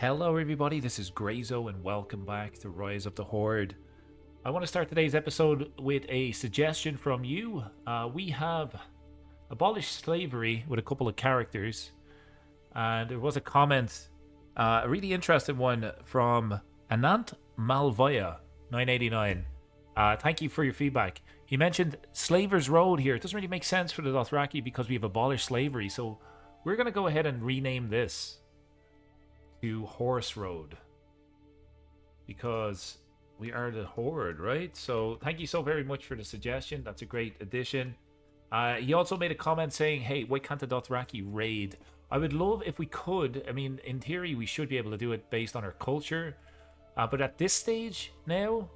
Hello everybody, this is Grayzo and welcome back to Rise of the Horde. I want to start today's episode with a suggestion from you. We have abolished slavery with a couple of characters, and there was a comment, a really interesting one from Anant Malvaya 989. Thank you for your feedback. He mentioned Slaver's Road here. It doesn't really make sense for the Dothraki because we have abolished slavery, so we're going to go ahead and rename this to Horse Road because we are the Horde, right? So thank you so very much for the suggestion. That's a great addition. He also made a comment saying, hey, why can't the Dothraki raid? I would love if we could. I mean, in theory, we should be able to do it based on our culture. But at this stage now,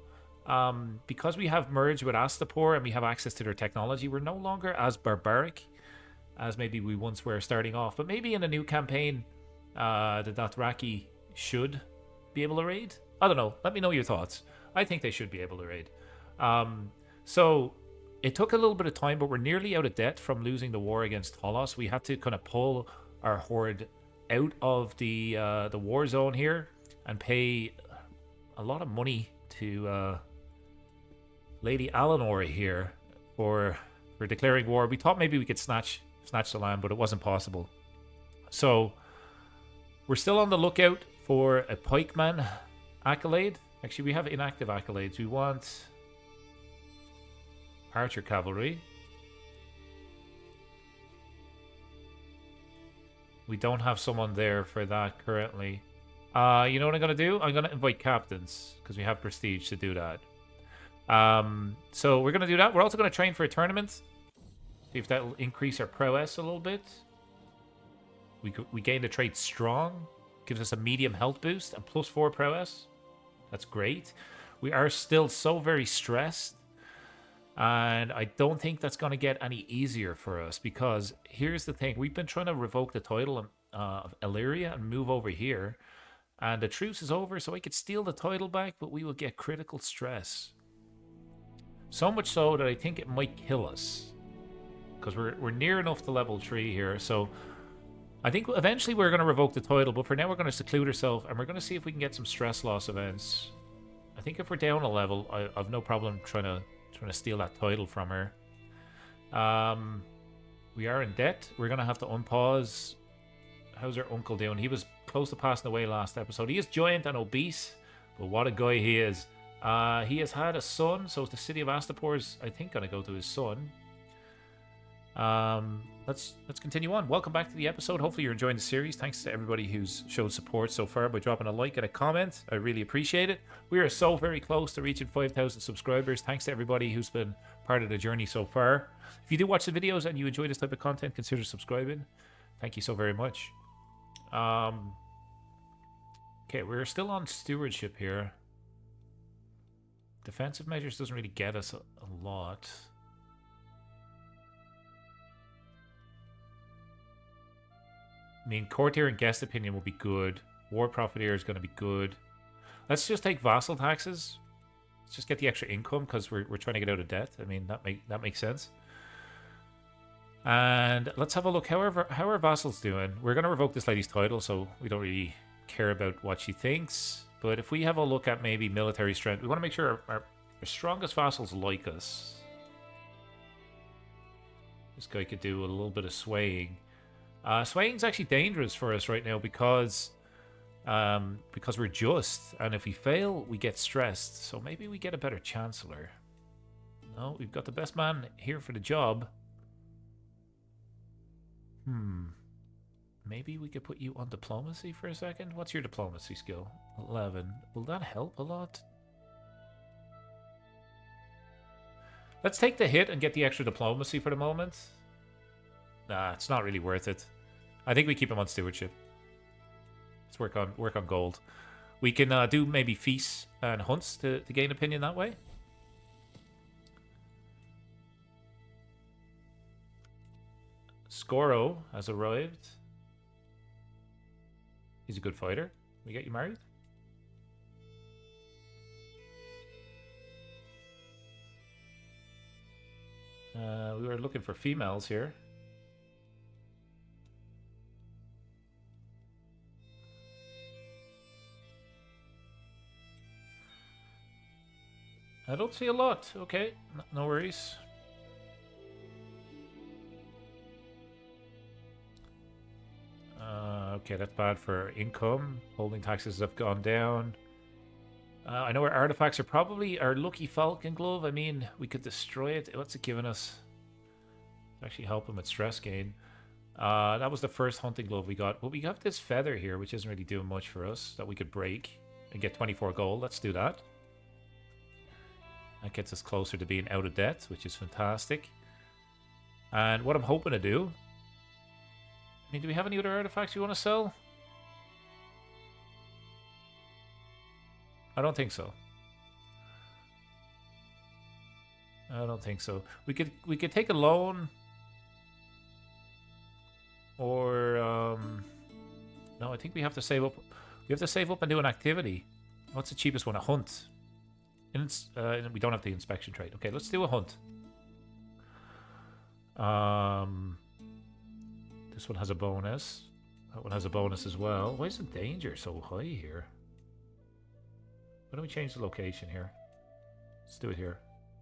because we have merged with Astapor and we have access to their technology, we're no longer as barbaric as maybe we once were starting off. But maybe in a new campaign, the Dothraki should be able to raid. I don't know. Let me know your thoughts. I think they should be able to raid. So it took a little bit of time, but we're nearly out of debt from losing the war against Talos. We had to kind of pull our horde out of the war zone here and pay a lot of money to Lady Alinor here for declaring war. We thought maybe we could snatch the land, but it wasn't possible. So we're still on the lookout for a pikeman accolade. Actually, we have inactive accolades. We want archer cavalry. We don't have someone there for that currently. You know what I'm going to do? I'm going to invite captains because we have prestige to do that. So we're going to do that. We're also going to train for a tournament. See if that will increase our prowess a little bit. We gain the trait Strong. Gives us a medium health boost and +4 prowess. That's great. We are still so very stressed. And I don't think that's going to get any easier for us. Because here's the thing. We've been trying to revoke the title of Elyria and move over here. And the truce is over, so I could steal the title back. But we will get critical stress. So much so that I think it might kill us. Because we're near enough to level 3 here. So I think eventually we're going to revoke the title, but for now we're going to seclude ourselves, and we're going to see if we can get some stress loss events. I think if we're down a level, I've no problem trying to steal that title from her. We are in debt. We're going to have to unpause. How's our uncle doing? He was close to passing away last episode. He is giant and obese, but what a guy he is. He has had a son, so the city of Astapor is, I think, going to go to his son. Let's continue on. Welcome back to the episode. Hopefully you're enjoying the series. Thanks to everybody who's showed support so far by dropping a like and a comment. I really appreciate it. We are so very close to reaching 5,000 subscribers. Thanks to everybody who's been part of the journey so far. If you do watch the videos and you enjoy this type of content, consider subscribing. Thank you so very much. Okay, we're still on stewardship here. Defensive measures doesn't really get us a lot. I mean, courtier and guest opinion will be good. War profiteer is going to be good. Let's just take vassal taxes. Let's just get the extra income because we're trying to get out of debt. I mean, that makes sense. And let's have a look. How are vassals doing? We're going to revoke this lady's title, so we don't really care about what she thinks. But if we have a look at maybe military strength, we want to make sure our strongest vassals like us. This guy could do a little bit of swaying. Swaying's actually dangerous for us right now because we're just, and if we fail, we get stressed. So maybe we get a better chancellor. No, we've got the best man here for the job. Maybe we could put you on diplomacy for a second. What's your diplomacy skill? 11. Will that help a lot? Let's take the hit and get the extra diplomacy for the moment. Nah, it's not really worth it. I think we keep him on stewardship. Let's work on gold. We can do maybe feasts and hunts to gain opinion that way. Scoro has arrived. He's a good fighter. Can we get you married? We were looking for females here. I don't see a lot. Okay, no worries. Okay, that's bad for income. Holding taxes have gone down. I know our artifacts are probably our Lucky Falcon Glove. I mean, we could destroy it. What's it giving us? It's actually helping with stress gain. That was the first hunting glove we got. But we have this feather here, which isn't really doing much for us, that we could break and get 24 gold. Let's do that. That gets us closer to being out of debt, which is fantastic. And what I'm hoping to do... I mean, do we have any other artifacts we want to sell? I don't think so. I don't think so. We could take a loan... Or, no, I think we have to save up. We have to save up and do an activity. What's the cheapest one? A hunt. We don't have the inspection trait. Okay, let's do a hunt. This one has a bonus. That one has a bonus as well. Why is the danger so high here? Why don't we change the location here? Let's do it here.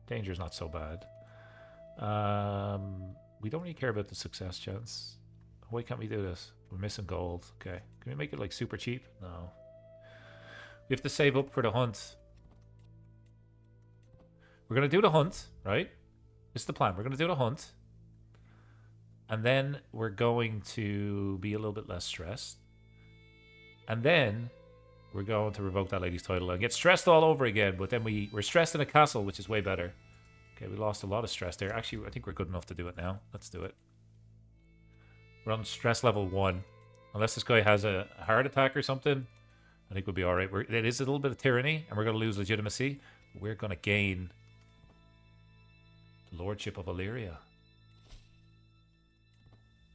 Danger's not so bad. We don't really care about the success chance. Why can't we do this? We're missing gold. Okay. Can we make it like super cheap? No. We have to save up for the hunt. We're going to do the hunt, right? This is the plan. We're going to do the hunt. And then we're going to be a little bit less stressed. And then we're going to revoke that lady's title and get stressed all over again. But then we're stressed in a castle, which is way better. Okay, we lost a lot of stress there. Actually, I think we're good enough to do it now. Let's do it. We're on stress level 1. Unless this guy has a heart attack or something, I think we'll be alright. It is a little bit of tyranny, and we're going to lose legitimacy. But we're going to gain the Lordship of Elyria.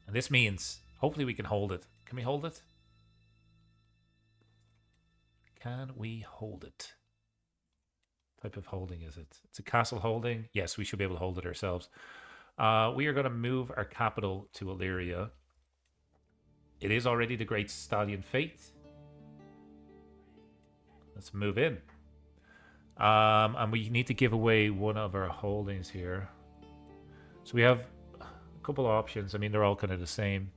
And this means, hopefully we can hold it. Can we hold it? Can we hold it? What type of holding is it? It's a castle holding. Yes, we should be able to hold it ourselves. We are going to move our capital to Elyria. It is already the Great Stallion Fate. Let's move in. And we need to give away one of our holdings here. So we have a couple options. I mean, they're all kind of the same.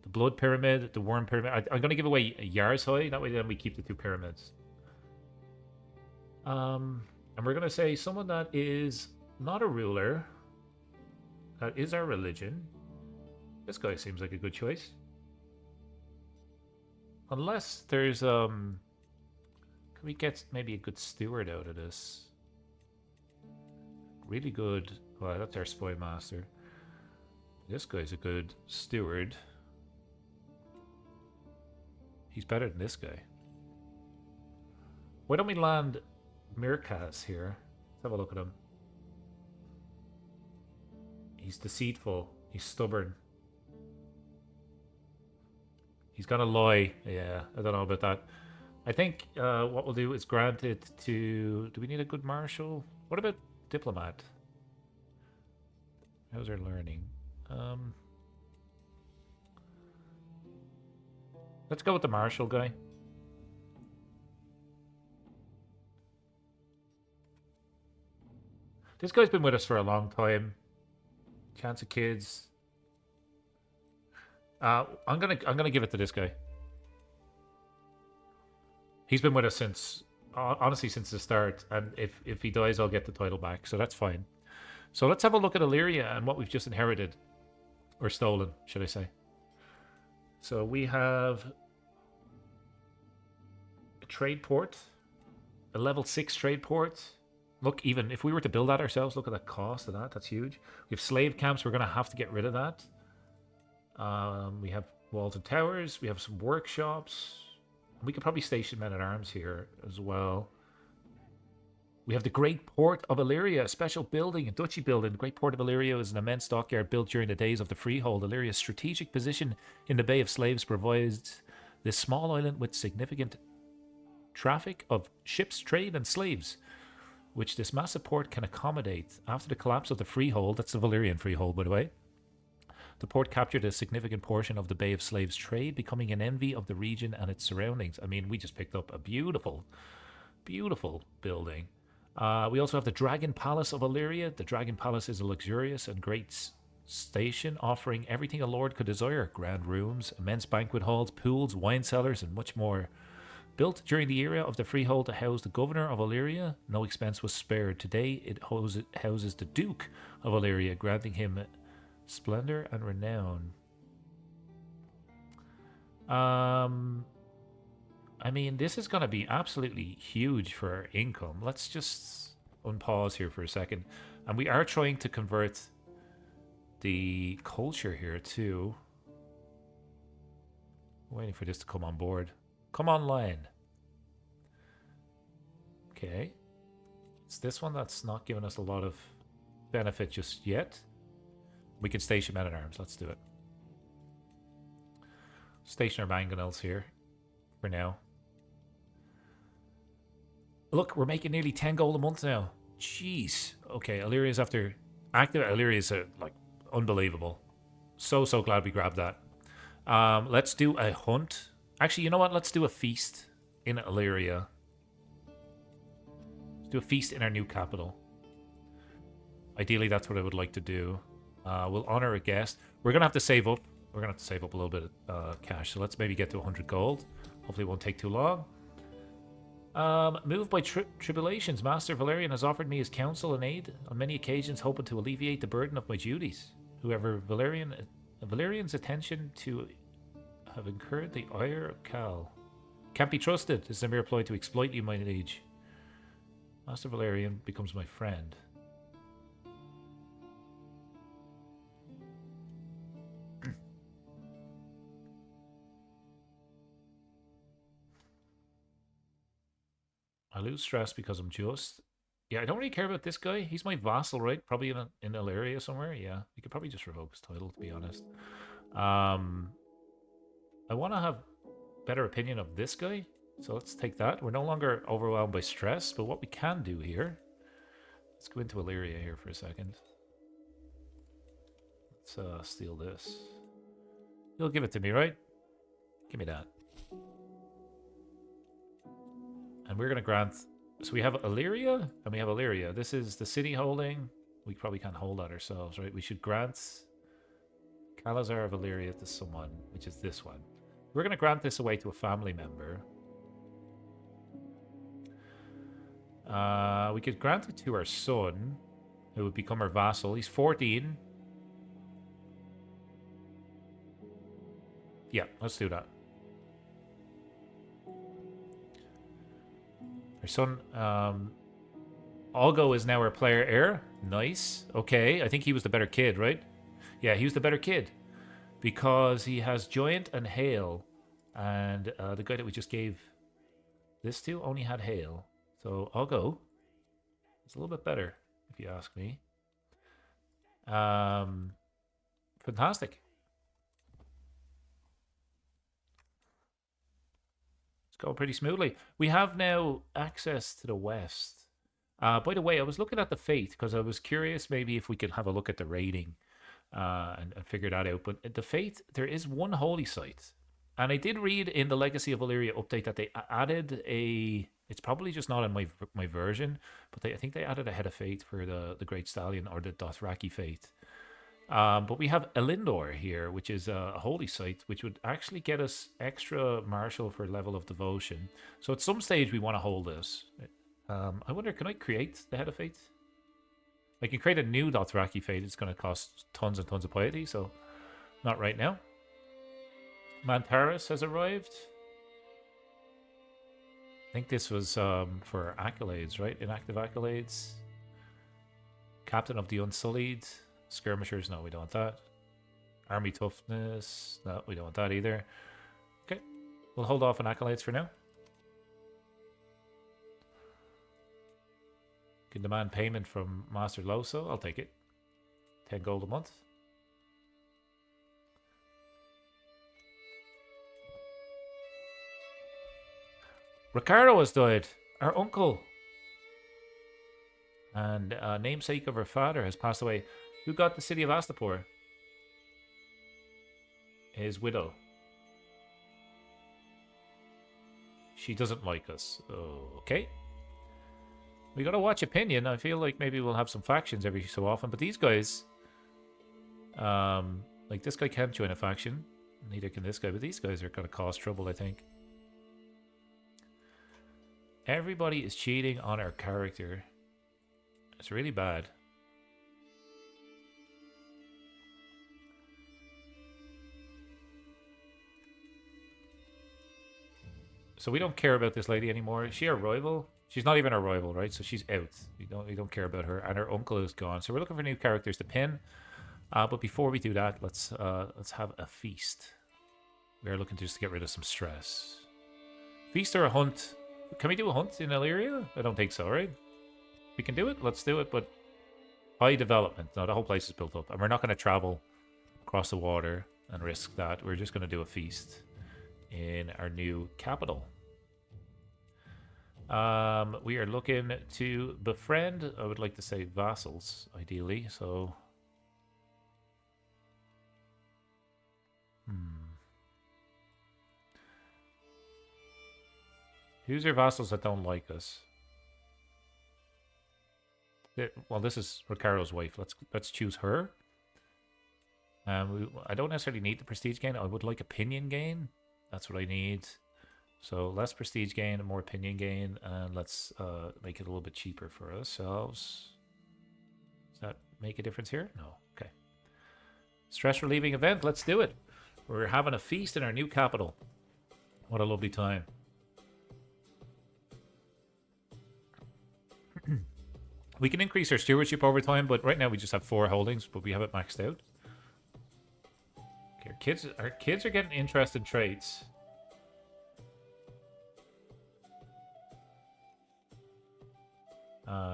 The Blood Pyramid, the Worm Pyramid. I'm going to give away a Yar's High. That way then we keep the 2 pyramids. And we're going to say someone that is not a ruler... That is our religion. This guy seems like a good choice. Unless there's, can we get maybe a good steward out of this? Really good. Well, that's our spy master. This guy's a good steward. He's better than this guy. Why don't we land Mirkaz here? Let's have a look at him. He's deceitful. He's stubborn. He's gonna lie. Yeah, I don't know about that. I think what we'll do is grant it to... Do we need a good marshal? What about diplomat? How's our learning? Let's go with the marshal guy. This guy's been with us for a long time. Chance of kids. I'm gonna give it to this guy. He's been with us since, honestly, since the start. And if he dies, I'll get the title back. So that's fine. So let's have a look at Elyria and what we've just inherited. Or stolen, should I say. So we have a trade port. A level 6 trade port. Look, even if we were to build that ourselves, look at the cost of that. That's huge. We have slave camps. We're going to have to get rid of that. We have walls and towers. We have some workshops. We could probably station men-at-arms here as well. We have the Great Port of Elyria, a special building, a duchy building. The Great Port of Elyria is an immense dockyard built during the days of the Freehold. Elyria's strategic position in the Bay of Slaves provides this small island with significant traffic of ships, trade, and slaves, which this massive port can accommodate. After the collapse of the Freehold, that's the Valyrian Freehold, by the way, the port captured a significant portion of the Bay of Slaves trade, becoming an envy of the region and its surroundings. I mean, we just picked up a beautiful, beautiful building. We also have the Dragon Palace of Elyria. The Dragon Palace is a luxurious and great station offering everything a lord could desire. Grand rooms, immense banquet halls, pools, wine cellars, and much more. Built during the era of the freehold to house the governor of Elyria, no expense was spared. Today it houses the Duke of Elyria, granting him splendor and renown. I mean, this is going to be absolutely huge for our income. Let's just unpause here for a second. And we are trying to convert the culture here too. Waiting for this to come on board. Come online. Okay. It's this one that's not giving us a lot of benefit just yet. We can station men at arms. Let's do it. Station our mangonels here for now. Look, we're making nearly 10 gold a month now. Jeez. Okay, Illyria's after active. Illyria's like unbelievable. So glad we grabbed that. Let's do a hunt. Actually, you know what? Let's do a feast in Elyria. Let's do a feast in our new capital. Ideally, that's what I would like to do. We'll honor a guest. We're going to have to save up. We're going to have to save up a little bit of cash. So let's maybe get to 100 gold. Hopefully it won't take too long. Moved by tribulations, Master Valerian has offered me his counsel and aid on many occasions, hoping to alleviate the burden of my duties. Whoever Valerian's attention to have incurred the ire of Khal. Can't be trusted. This is a mere ploy to exploit you, my liege. Master Valerian becomes my friend. I lose stress because I'm just... Yeah, I don't really care about this guy. He's my vassal, right? Probably in Elyria somewhere. Yeah, he could probably just revoke his title, to be honest. I want to have better opinion of this guy. So let's take that. We're no longer overwhelmed by stress, but what we can do here... Let's go into Elyria here for a second. Let's steal this. You'll give it to me, right? Give me that. And we're going to grant... So we have Elyria, and we have Elyria. This is the city holding. We probably can't hold that ourselves, right? We should grant Khalasar of Elyria to someone, which is this one. We're going to grant this away to a family member. We could grant it to our son, who would become our vassal. He's 14. Yeah, let's do that. Our son, Algo is now our player heir. Nice. Okay, I think he was the better kid, right? Yeah, he was the better kid. Because he has Giant and Hail. And the guy that we just gave this to only had Hail. So Algo is a little bit better, if you ask me. Fantastic. Going pretty smoothly. We have now access to the west. By the way, I was looking at the fate because I was curious maybe if we could have a look at the rating and figure that out. But the fate, there is one holy site. And I did read in the Legacy of Valyria update that they added a... It's probably just not in my version, but I think they added a head of fate for the Great Stallion or the Dothraki fate. But we have Elindor here, which is a holy site, which would actually get us extra martial for level of devotion. So at some stage we want to hold this. I wonder, can I create the head of fate? I can create a new Dothraki fate. It's going to cost tons and tons of piety, so not right now. Mantaris has arrived. I think this was for accolades, right? Inactive accolades. Captain of the Unsullied. Skirmishers, no, we don't want that. Army toughness, no, we don't want that either. Okay, we'll hold off on accolades for now. Can demand payment from Master Loso, I'll take it. 10 gold a month. Rakharo has died, our uncle. And namesake of her father has passed away. Who got the city of Astapor? His widow. She doesn't like us. Okay. We gotta watch opinion. I feel like maybe we'll have some factions every so often, but these guys, like this guy can't join a faction. Neither can this guy, but these guys are gonna cause trouble, I think. Everybody is cheating on our character. It's really bad. So we don't care about this lady anymore. Is she our rival? She's not even our rival, right? So she's out. We don't care about her, and her uncle is gone. So we're looking for new characters to pin. But before we do that, let's have a feast. We're looking just to get rid of some stress. Feast or a hunt? Can we do a hunt in Elyria? I don't think so, right? We can do it. Let's do it. But high development. No, the whole place is built up, and we're not going to travel across the water and risk that. We're just going to do a feast in our new capital. We are looking to befriend, I would like to say vassals, ideally, so... Who's your vassals that don't like us? Well, this is Rakharo's wife. Let's choose her. I don't necessarily need the prestige gain. I would like opinion gain. That's what I need. So less prestige gain and more opinion gain, and let's make it a little bit cheaper for ourselves. Does that make a difference here? No. Okay. Stress relieving event. Let's do it. We're having a feast in our new capital. What a lovely time. We can increase our stewardship over time, but right now we just have 4 holdings, but we have it maxed out. Okay, our kids are getting interested in traits.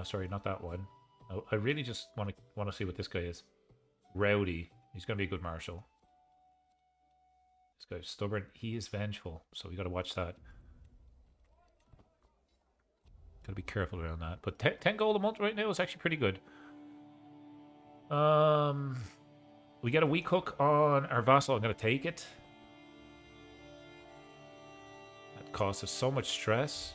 Sorry, not that one. I really just want to see what this guy is. Rowdy. He's going to be a good marshal. This guy's stubborn. He is vengeful, so we got to watch that. Got to be careful around that. But 10 gold a month right now is actually pretty good. We get a weak hook on our vassal. I'm going to take it. That costs us so much stress.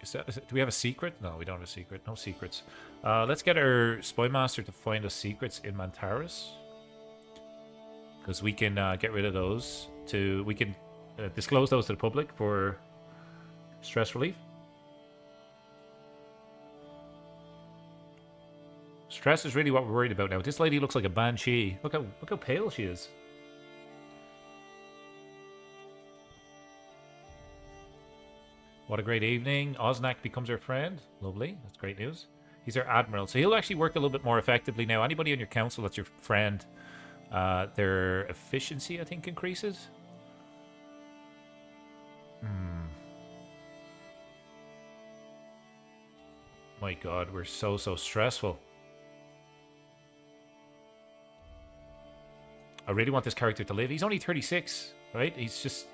Do we have a secret? No, we don't have a secret. No secrets. Let's get our spy master to find us secrets in Mantaris. Because we can get rid of those. We can disclose those to the public for stress relief. Stress is really what we're worried about now. This lady looks like a banshee. Look how pale she is. What a great evening. Osnak becomes our friend. Lovely. That's great news. He's our admiral. So he'll actually work a little bit more effectively now. Anybody on your council that's your friend, their efficiency, I think, increases. My god, we're so stressful. I really want this character to live. He's only 36, right? He's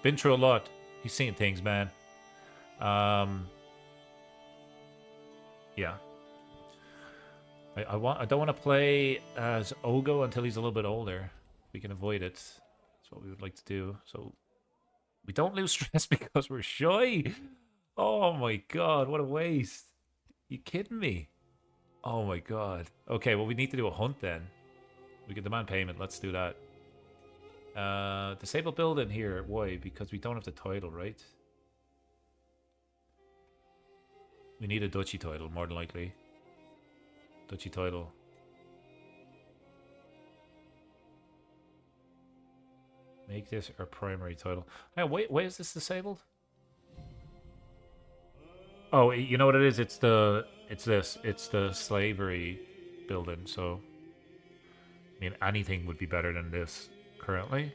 been through a lot. He's seen things, man. Yeah. I don't want to play as Ogo until he's a little bit older. We can avoid it. That's what we would like to do. So we don't lose stress because we're shy. Oh my god, what a waste. You kidding me? Oh my god. Okay, well we need to do a hunt then. We can demand payment. Let's do that. Disable building here. Why? Because we don't have the title, right? We need a duchy title, more than likely. Duchy title. Make this our primary title. Hey, wait, why is this disabled? Oh, you know what it is? It's the slavery building, so I mean anything would be better than this currently.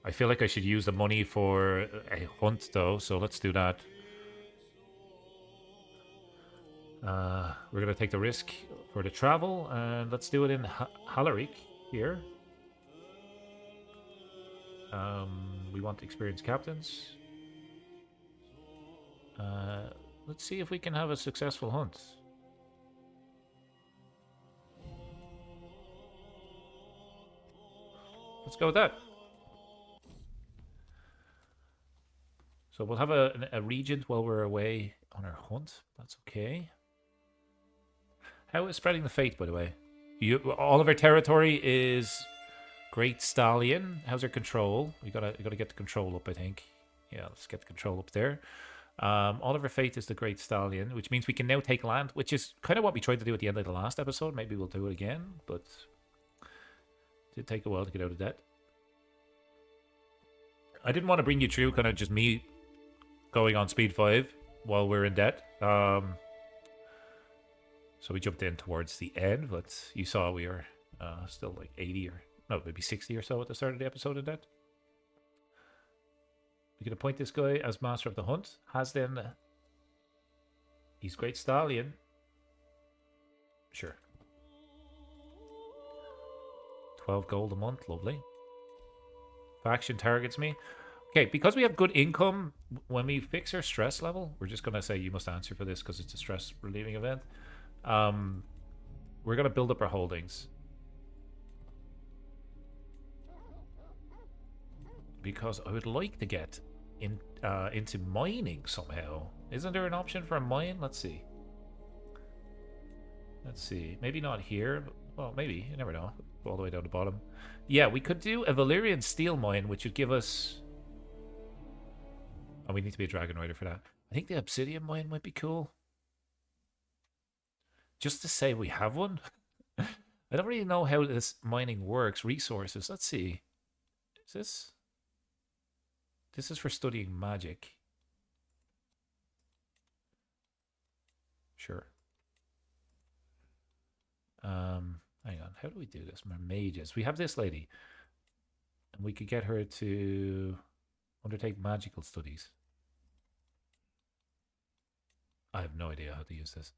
I feel like I should use the money for a hunt though, so let's do that. We're gonna take the risk for the travel, and let's do it in Halarik here. We want experienced captains. Let's see if we can have a successful hunt. Let's go with that. So we'll have a regent while we're away on our hunt. That's okay. How is spreading the fate, by the way? All of our territory is Great Stallion. How's our control? We gotta get the control up, I think. Yeah, let's get the control up there. All of our fate is the Great Stallion, which means we can now take land, which is kind of what we tried to do at the end of the last episode. Maybe we'll do it again, but it did take a while to get out of debt. I didn't want to bring you through kind of just me going on speed 5 while we're in debt. So we jumped in towards the end, but you saw we were still like 80 or no, maybe 60 or so at the start of the episode in debt. We can appoint this guy as Master of the Hunt. Has then. He's Great Stallion. Sure. 12 gold a month. Lovely. Faction targets me. Okay, because we have good income, when we fix our stress level, we're just going to say you must answer for this because it's a stress relieving event. We're going to build up our holdings. Because I would like to get into mining somehow. Isn't there an option for a mine? Let's see. Let's see. Maybe not here. But, well, maybe. You never know. All the way down the bottom. Yeah, we could do a Valyrian steel mine, which would give us... Oh, we need to be a dragon rider for that. I think the obsidian mine might be cool. Just to say we have one. I don't really know how this mining works. Resources. Let's see. Is this... This is for studying magic. Sure. Hang on. How do we do this? My mages. We have this lady. And we could get her to undertake magical studies. I have no idea how to use this.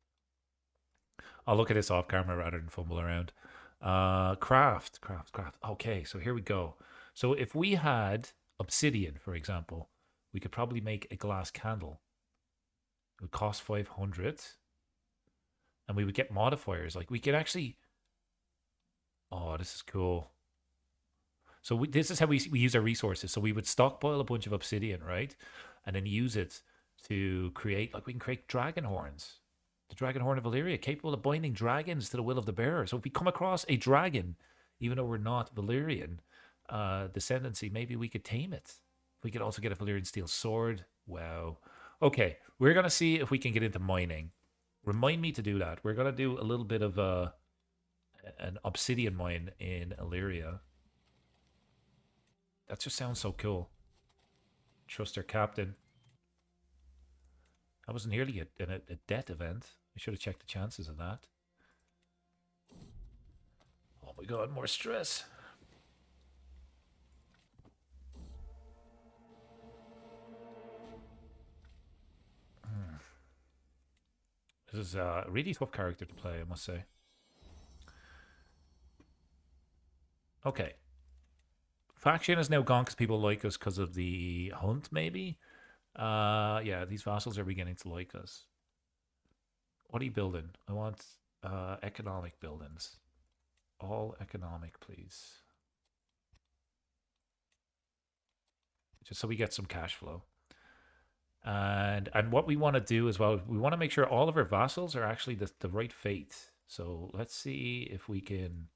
I'll look at this off camera rather than fumble around. Craft. Okay, so here we go. So if we had obsidian, for example, we could probably make a glass candle. It would cost 500. And we would get modifiers. Like we could actually... Oh, this is cool. So this is how we use our resources. So we would stockpile a bunch of obsidian, right? And then use it to create... Like we can create dragon horns. The dragon horn of Elyria, capable of binding dragons to the will of the bearer. So if we come across a dragon, even though we're not Valyrian descendancy, maybe we could tame it. We could also get a Valyrian steel sword. Wow. Okay, we're going to see if we can get into mining. Remind me to do that. We're going to do a little bit of an obsidian mine in Elyria. That just sounds so cool. Trust our captain. That was nearly a death event. I should have checked the chances of that. Oh my god, more stress. This is a really tough character to play, I must say. Okay. Faction is now gone because people like us because of the hunt, maybe? Yeah, these vassals are beginning to like us. What are you building? I want economic buildings. All economic, please. Just so we get some cash flow. And what we want to do as well, we want to make sure all of our vassals are actually the right fate. So let's see if we can...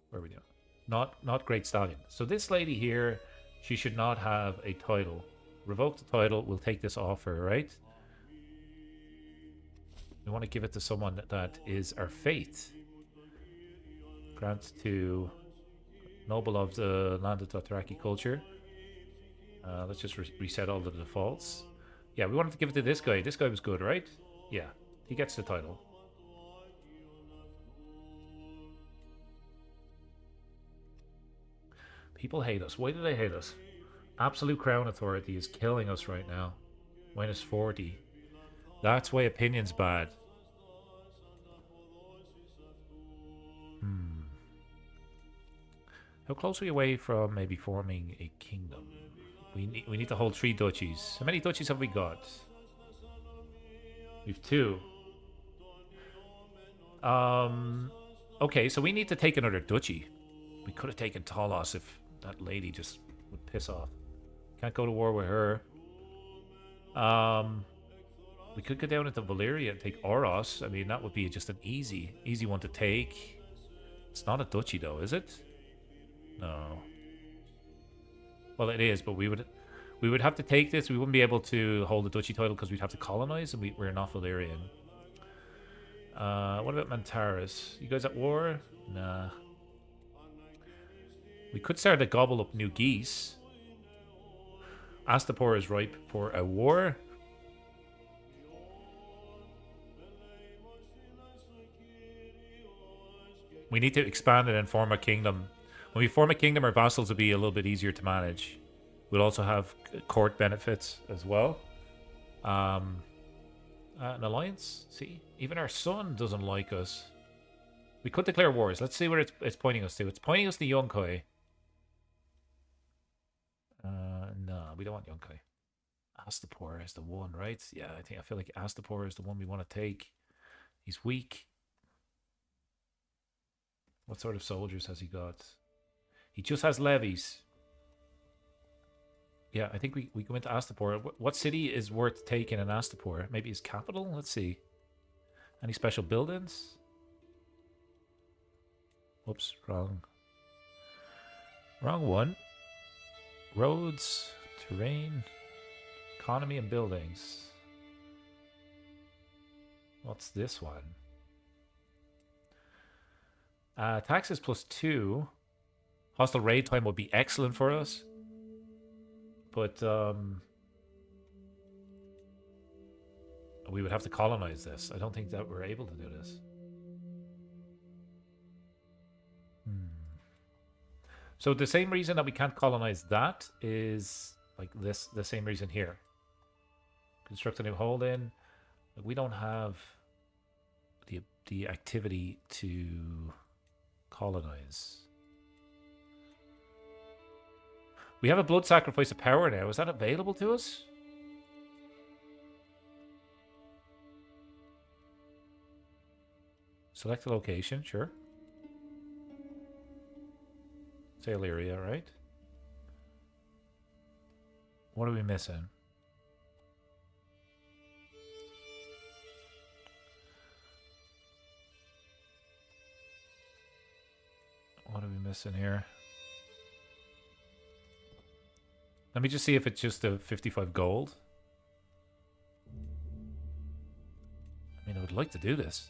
where are we doing? Not Great Stallion. So this lady here, she should not have a title. Revoke the title. We'll take this off her, right? We want to give it to someone that is our fate. Grant to noble of the land of Dothraki culture. Let's just reset all the defaults. Yeah, we wanted to give it to this guy. This guy was good, right? Yeah, he gets the title. People hate us. Why do they hate us? Absolute Crown Authority is killing us right now. Minus 40. That's why opinion's bad. How close are we away from maybe forming a kingdom? We need to hold 3 duchies. How many duchies have we got? We've 2. Okay, so we need to take another duchy. We could have taken Talos if that lady just would piss off. Can't go to war with her. We could go down into Valyria and take Oros. I mean, that would be just an easy one to take. It's not a duchy though, is it? No. Well, it is, but we would have to take this. We wouldn't be able to hold the duchy title because we'd have to colonize, and we're not Valyrian. What about Mantaris? You guys at war? Nah. We could start to gobble up new geese. Astapor is ripe for a war. We need to expand and then form a kingdom. When we form a kingdom, our vassals will be a little bit easier to manage. We'll also have court benefits as well. An alliance? See? Even our son doesn't like us. We could declare wars. Let's see where it's pointing us to. It's pointing us to Yunkai. No, we don't want Yunkai. Astapor is the one, right? Yeah, I feel like Astapor is the one we want to take. He's weak. What sort of soldiers has he got? He just has levies. Yeah, I think we go into Astapor. What city is worth taking in Astapor? Maybe his capital? Let's see. Any special buildings? Whoops, wrong. Wrong one. Roads, terrain, economy, and buildings. What's this one? Taxes +2. Hostile raid time would be excellent for us. But we would have to colonize this. I don't think that we're able to do this. So the same reason that we can't colonize that is like this, the same reason here. Construct a new hold-in. We don't have the activity to colonize. We have a blood sacrifice of power now. Is that available to us? Select a location, sure. Say Elyria, right? What are we missing? What are we missing here? Let me just see if it's just a 55 gold. I mean, I would like to do this.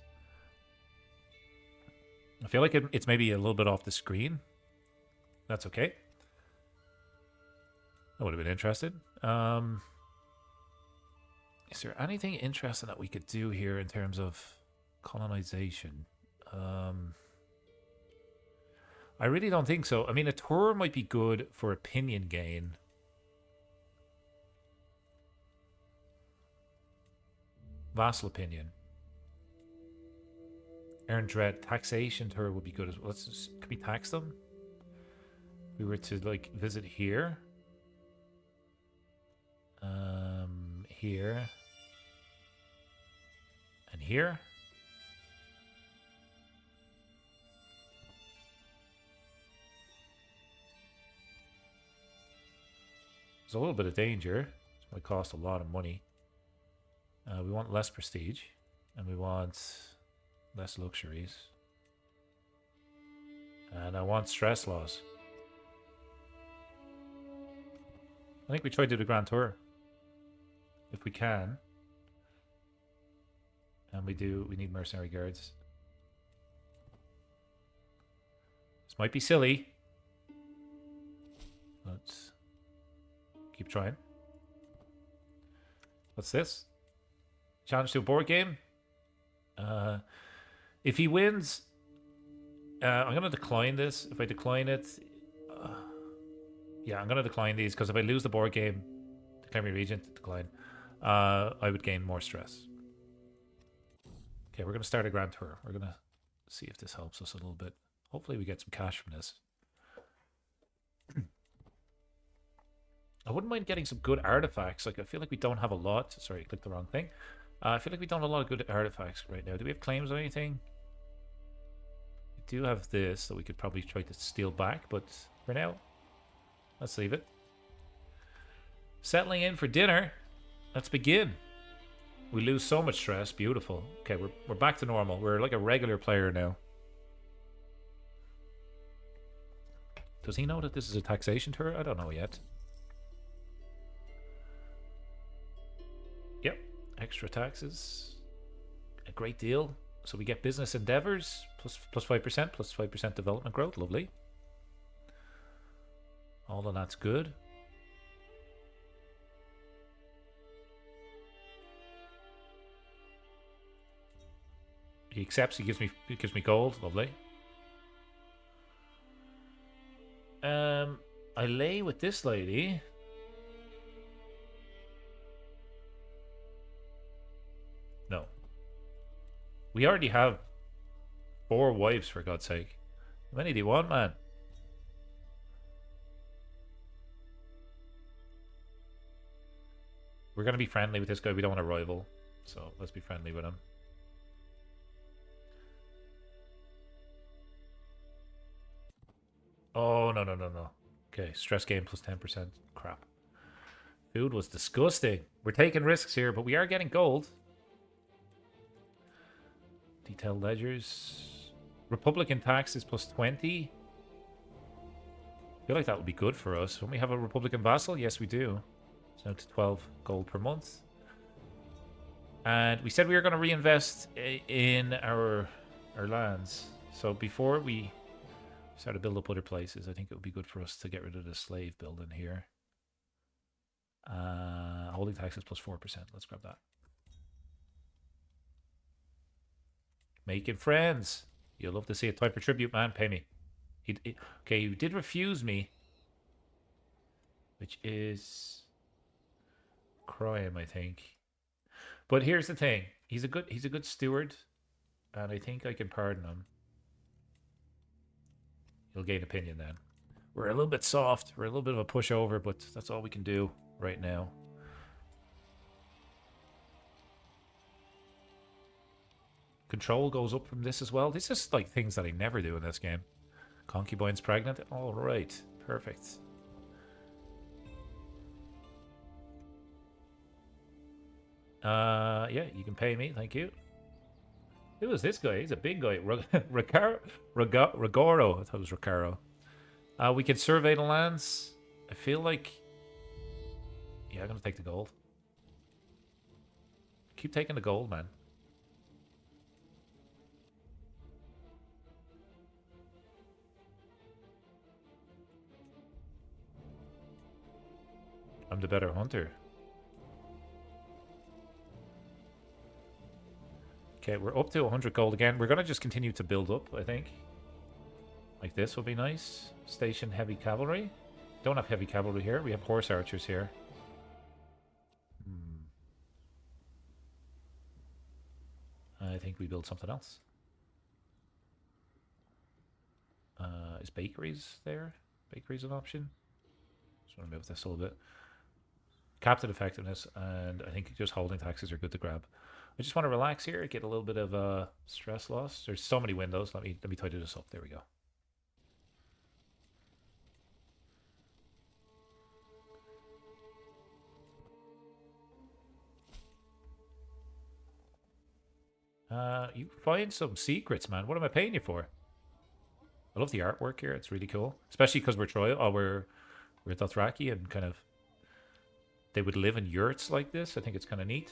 I feel like it's maybe a little bit off the screen. That's okay. I would have been interested. Is there anything interesting that we could do here in terms of colonization? I really don't think so. I mean, a tour might be good for opinion gain. Vassal opinion. Earn dread. Taxation tour would be good as well. Could we tax them? If we were to like visit here. Here. And here. There's a little bit of danger. It's going to cost a lot of money. We want less prestige. And we want less luxuries. And I want stress loss. I think we try to do the Grand Tour. If we can. And we need mercenary guards. This might be silly. Let's keep trying. What's this? Challenge to a board game? If he wins, I'm going to decline this. If I decline it, yeah, I'm going to decline these because if I lose the board game, declare me regent, decline, I would gain more stress. Okay, we're going to start a Grand Tour. We're going to see if this helps us a little bit. Hopefully we get some cash from this. I wouldn't mind getting some good artifacts. Like, I feel like we don't have a lot. Sorry, I clicked the wrong thing. I feel like we don't have a lot of good artifacts right now. Do we have claims on anything? We do have this that we could probably try to steal back, but for now, Let's leave it. Settling in for dinner. Let's begin. We lose so much stress. Beautiful. Okay, we're back to normal. We're like a regular player now. Does he know that this is a taxation turret? I don't know yet. Yep. Extra taxes. A great deal. So we get business endeavors. Plus 5%. Plus 5% development growth. Lovely. All of that's good. He accepts. He gives me gold. Lovely. I lay with this lady. No. We already have 4 wives, for God's sake. How many do you want, man? We're going to be friendly with this guy. We don't want a rival. So let's be friendly with him. Oh, no. Okay, stress gain plus 10%. Crap. Food was disgusting. We're taking risks here, but we are getting gold. Detailed ledgers. Republican taxes plus 20. I feel like that would be good for us. Don't we have a Republican vassal? Yes, we do. It's now to 12 gold per month. And we said we were going to reinvest in our lands. So before we start to build up other places, I think it would be good for us to get rid of the slave building here. Holding taxes plus 4%. Let's grab that. Making friends. You'll love to see it. Time for tribute, man. Pay me. Okay, you did refuse me, which is crime, I think. But here's the thing. He's a good steward, and I think I can pardon him. You'll gain opinion then. We're a little bit soft. We're a little bit of a pushover, but that's all we can do right now. Control goes up from this as well. This is like things that I never do in this game. Concubine's pregnant. All right. Perfect. Yeah, you can pay me. Thank you. Who is this guy? He's a big guy. Rakharo. I thought it was Rakharo. We can survey the lands. I feel like... Yeah, I'm going to take the gold. Keep taking the gold, man. I'm the better hunter. Okay, we're up to 100 gold again. We're going to just continue to build up, I think. Like this would be nice. Station heavy cavalry. Don't have heavy cavalry here. We have horse archers here. I think we build something else. Is bakeries there? Bakeries an option? Just want to move this a little bit. Captain effectiveness, and I think just holding taxes are good to grab. I just want to relax here, get a little bit of stress loss. There's so many windows. Let me tidy this up. There we go. You find some secrets, man. What am I paying you for? I love the artwork here. It's really cool, especially because we're Troy. Oh, we're Dothraki, and kind of they would live in yurts like this. I think it's kind of neat.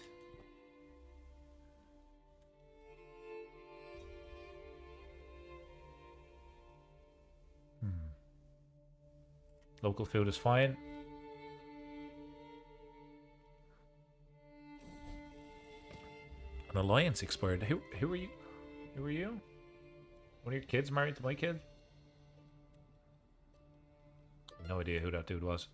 Local food is fine. An alliance expired. Who are you? Who are you? One of your kids married to my kid? No idea who that dude was.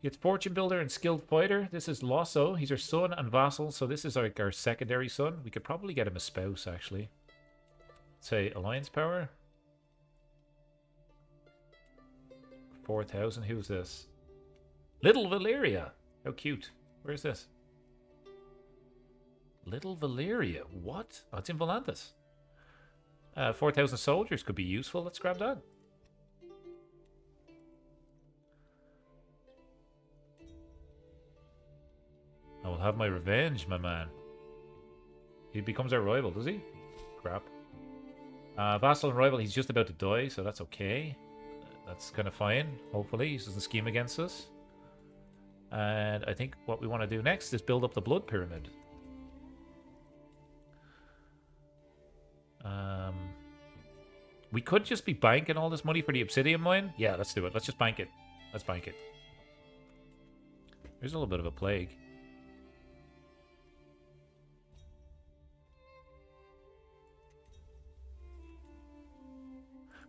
He gets Fortune Builder and Skilled Fighter. This is Losso. He's our son and vassal, so this is like our secondary son. We could probably get him a spouse, actually. Say Alliance Power. 4,000. Who's this? Little Valyria. How cute. Where's this? Little Valyria. What? Oh, it's in Volantis. 4,000 soldiers could be useful. Let's grab that. will have my revenge, my man. He becomes our rival, does he? Crap. Vassal and rival, he's just about to die, so that's okay. That's kind of fine, hopefully. He doesn't scheme against us. And I think what we want to do next is build up the blood pyramid. We could just be banking all this money for the obsidian mine. Yeah, let's do it. Let's just bank it. Let's bank it. There's a little bit of a plague.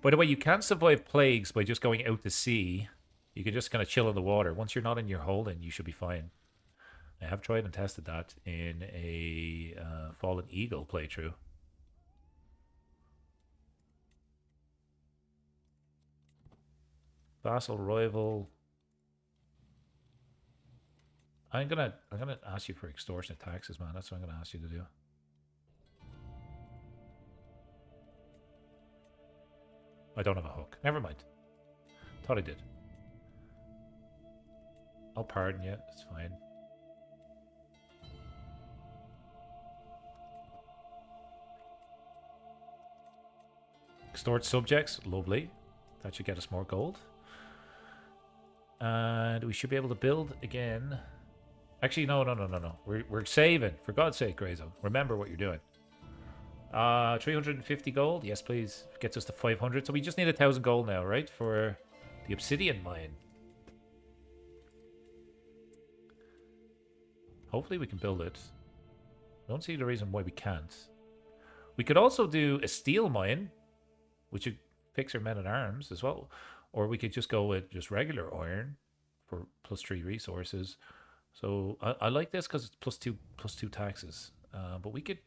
By the way, you can survive plagues by just going out to sea. You can just kind of chill in the water. Once you're not in your holding, you should be fine. I have tried and tested that in a Fallen Eagle playthrough. Vassal rival. I'm gonna ask you for extortionate taxes, man. That's what I'm gonna ask you to do. I don't have a hook. Never mind. Thought I did. I'll pardon you. It's fine. Extort subjects. Lovely. That should get us more gold. And we should be able to build again. Actually, no. We're saving. For God's sake, Grayzo. Remember what you're doing. 350 gold. Yes, please. Gets us to 500. So we just need 1,000 gold now, right? For the obsidian mine. Hopefully we can build it. I don't see the reason why we can't. We could also do a steel mine, which would fix our men at arms as well. Or we could just go with just regular iron for +3 resources. So I like this because it's +2 taxes. But we could,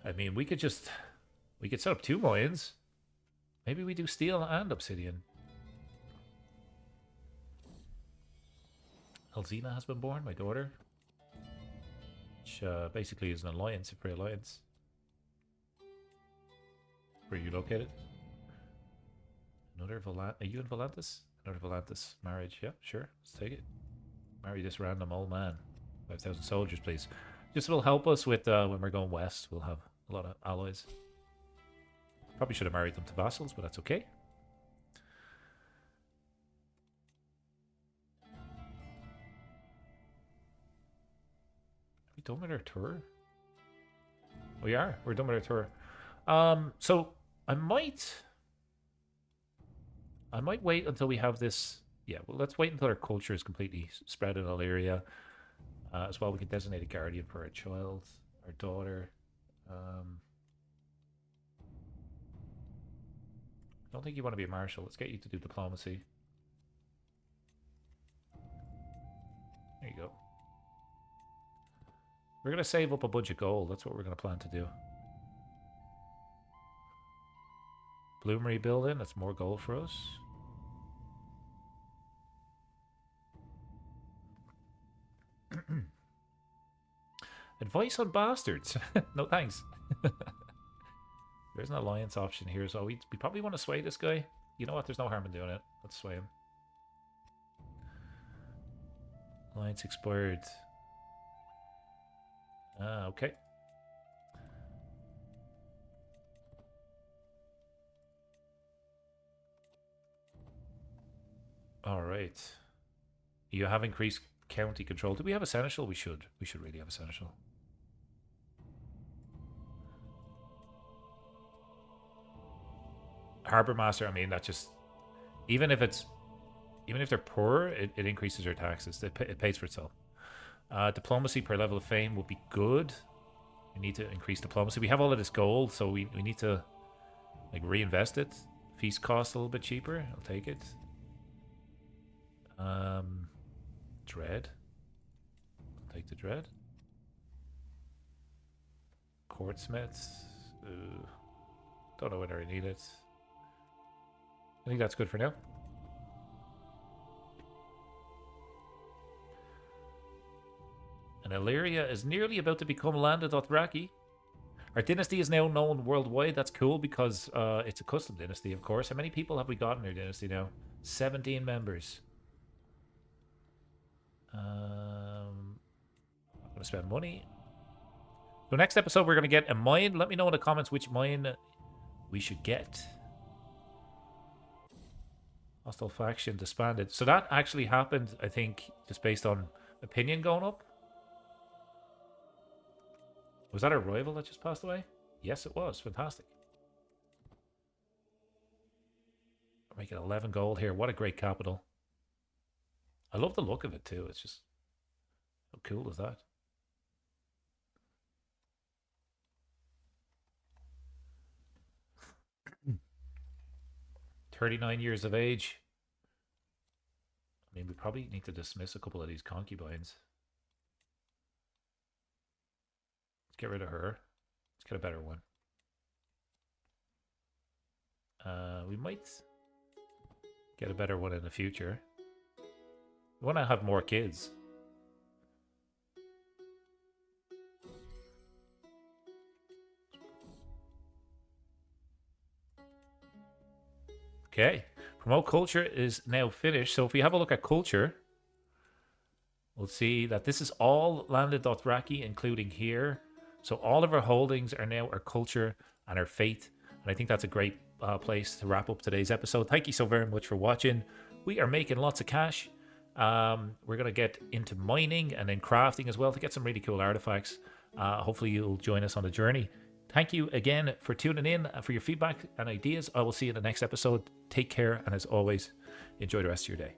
I mean, we could set up 2 mines. Maybe we do steel and obsidian. Alzina has been born, my daughter. Which basically is an alliance, a free alliance. Where are you located? Another Volantis. Are you in Volantis? Another Volantis marriage. Yeah, sure. Let's take it. Marry this random old man. 5,000 soldiers, please. Just will help us with when we're going west. We'll have a lot of allies. Probably should have married them to vassals, but that's okay. Are we done with our tour? We are. We're done with our tour. So I might wait until we have this. Yeah, well, let's wait until our culture is completely spread in Elyria. As well, we can designate a guardian for our child, our daughter. I don't think you want to be a marshal. Let's get you to do diplomacy. There you go. We're going to save up a bunch of gold. That's what we're going to plan to do. Bloomery building. That's more gold for us. Advice on bastards. No thanks. There's an alliance option here, so we probably want to sway this guy. You know what? There's no harm in doing it. Let's sway him. Alliance expired. Okay. All right. You have increased county control. Do we have a seneschal? We should. We should really have a seneschal. Harbor master. I mean, that just even if they're poor, it increases their taxes. It pays for itself. Diplomacy per level of fame would be good. We need to increase diplomacy. We have all of this gold, so we need to like reinvest it. Feast cost a little bit cheaper. I'll take it. Dread. I'll take the dread. Courtsmiths. Don't know whether I need it. I think that's good for now. And Elyria is nearly about to become land of Dothraki. Our dynasty is now known worldwide. That's cool because it's a custom dynasty, of course. How many people have we got in our dynasty now? 17 members. Gonna spend money. So next episode, we're gonna get a mine. Let me know in the comments which mine we should get. Hostile faction disbanded. So that actually happened, I think, just based on opinion going up. Was that a rival that just passed away? Yes, it was. Fantastic. We're making 11 gold here. What a great capital. I love the look of it too. It's just, how cool is that? Hmm. 39 years of age. I mean, we probably need to dismiss a couple of these concubines. Let's get rid of her. Let's get a better one. We might get a better one in the future. We want to have more kids. Okay. Promote culture is now finished. So if we have a look at culture, we'll see that this is all landed Dothraki, including here. So all of our holdings are now our culture and our faith. And I think that's a great place to wrap up today's episode. Thank you so very much for watching. We are making lots of cash. We're going to get into mining and then crafting as well to get some really cool artifacts. Hopefully you'll join us on the journey. Thank you again for tuning in and for your feedback and ideas. I will see you in the next episode. Take care, and as always, enjoy the rest of your day.